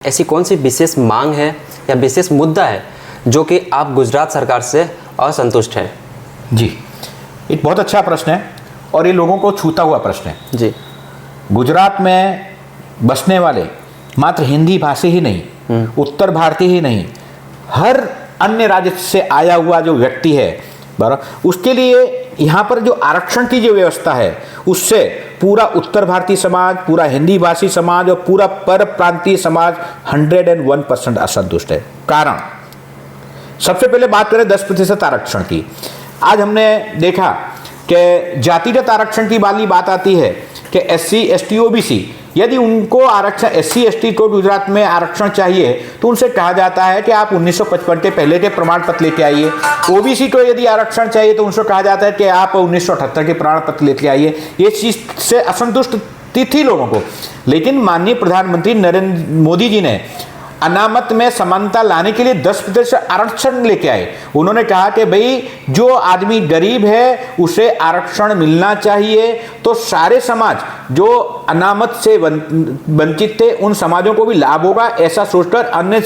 ऐसी कौन सी विशेष मांग है या विशेष मुद्दा है जो कि आप गुजरात सरकार से असंतुष्ट हैं? जी, एक बहुत अच्छा प्रश्न है और ये लोगों को छूता हुआ प्रश्न है। जी, गुजरात में बसने वाले मात्र हिंदी भाषी ही नहीं, उत्तर भारतीय ही नहीं, हर अन्य राज्य से आया हुआ जो व्यक्ति है बराबर, उसके लिए यहाँ पर जो आरक्षण की जो व्यवस्था है उससे पूरा उत्तर भारतीय समाज, पूरा हिंदी भाषी समाज और पूरा पर प्रांतीय समाज 101% असंतुष्ट है। कारण, सबसे पहले बात करें 10% आरक्षण की। आज हमने देखा कि जातिगत आरक्षण की वाली बात आती है कि SC, ST, OBC, यदि उनको आरक्षण SC, ST को गुजरात में आरक्षण चाहिए तो उनसे कहा जाता है कि आप 1955 के पहले के प्रमाण पत्र लेके आइए। OBC को यदि आरक्षण चाहिए तो उनसे कहा जाता है कि आप 1978 के प्रमाण पत्र लेके आइए। ये चीज से असंतुष्ट थी लोगों को, लेकिन माननीय प्रधानमंत्री नरेंद्र मोदी जी ने अनामत में समानता लाने के लिए 10% आरक्षण लेके आए। उन्होंने कहा कि भाई जो आदमी गरीब है उसे आरक्षण मिलना चाहिए, तो सारे समाज जो अनामत से वंचित थे उन समाजों को भी लाभ होगा, ऐसा सोचकर अन्य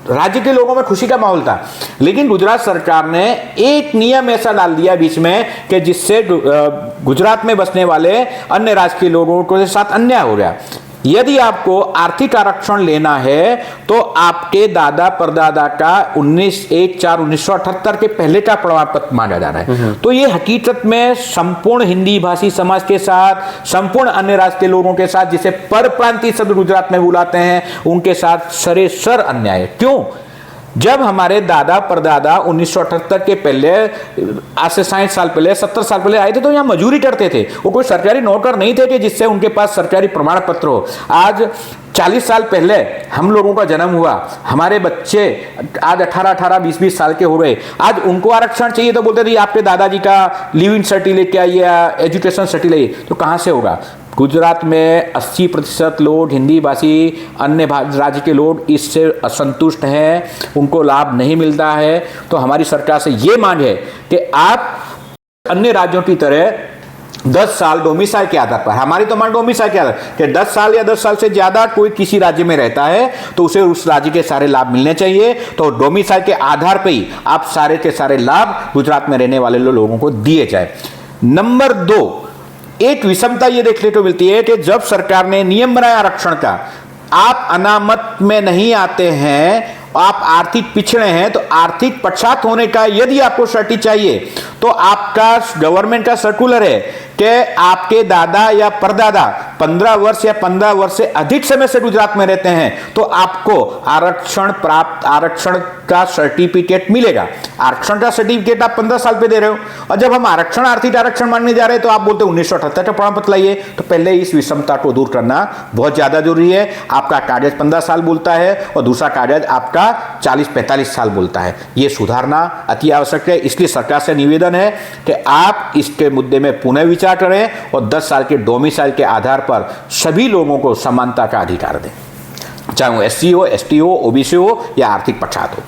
राज्य के लोगों में खुशी का माहौल था। लेकिन गुजरात सरकार ने एक नियम ऐसा डाल दिया बीच में कि जिससे गुजरात में बसने वाले अन्य राज्य के लोगों के साथ अन्याय हो गया। यदि आपको आर्थिक आरक्षण लेना है तो आपके दादा परदादा का 1978 के पहले का प्रमाण पत्र मांगा जा रहा है। तो ये हकीकत में संपूर्ण हिंदी भाषी समाज के साथ, संपूर्ण अन्य राज्य के लोगों के साथ, जिसे पर प्रांतीय शब्द गुजरात में बुलाते हैं, उनके साथ सरेसर अन्याय है। क्यों? जब हमारे दादा परदादा 1978 के पहले, आज से 60 साल पहले, 70 साल पहले आए थे तो यहाँ मजदूरी करते थे। वो कोई सरकारी नौकर नहीं थे कि जिससे उनके पास सरकारी प्रमाण पत्र हो। आज 40 साल पहले हम लोगों का जन्म हुआ, हमारे बच्चे आज 18, 20 साल के हो गए, आज उनको आरक्षण चाहिए तो बोलते थे आपके दादाजी का लिविंग सर्टिफिकेट लेके आइए या एजुकेशन सर्टिफिकेट लाइए। तो कहाँ से होगा? गुजरात में 80% लोग हिंदी भाषी अन्य राज्य के लोग इससे असंतुष्ट हैं, उनको लाभ नहीं मिलता है। तो हमारी सरकार से ये मांग है कि आप अन्य राज्यों की तरह 10 साल डोमिसाइल के आधार पर, हमारी तो मांग डोमिसाइल के आधार कि 10 साल या 10 साल से ज्यादा कोई किसी राज्य में रहता है तो उसे उस राज्य के सारे लाभ मिलने चाहिए। तो डोमिसाइल के आधार पर ही आप सारे के सारे लाभ गुजरात में रहने वाले लोगों को दिए जाए। नंबर 2, एक विषमता ये देखने को मिलती है कि जब सरकार ने नियम बनाया आरक्षण का, आप अनामत में नहीं आते हैं, आप आर्थिक पिछड़े हैं, तो आर्थिक पछात होने का यदि आपको सर्टिफिकेट चाहिए तो आपका गवर्नमेंट का सर्कुलर है कि आपके दादा या परदादा 15 वर्ष या 15 वर्ष से अधिक समय से गुजरात में रहते हैं तो आपको आरक्षण का सर्टिफिकेट मिलेगा। आरक्षण का सर्टिफिकेट आप 15 साल पे दे रहे हो, और जब हम आर्थिक आरक्षण मांगने जा रहे हैं तो आप बोलते 1978 का प्रमाण पत्र लाइए। तो पहले इस विषमता को दूर करना बहुत ज्यादा जरूरी है। आपका कागज 15 साल बोलता है और दूसरा कागज आपका 40-45 साल बोलता है। यह सुधारना अति आवश्यक है। इसलिए सरकार से निवेदन है कि आप इसके मुद्दे में पुनः विचार करें और 10 साल के डोमिसाइल के आधार पर सभी लोगों को समानता का अधिकार दें, चाहे वो SC हो, ST हो, OBC हो या आर्थिक पछात हो।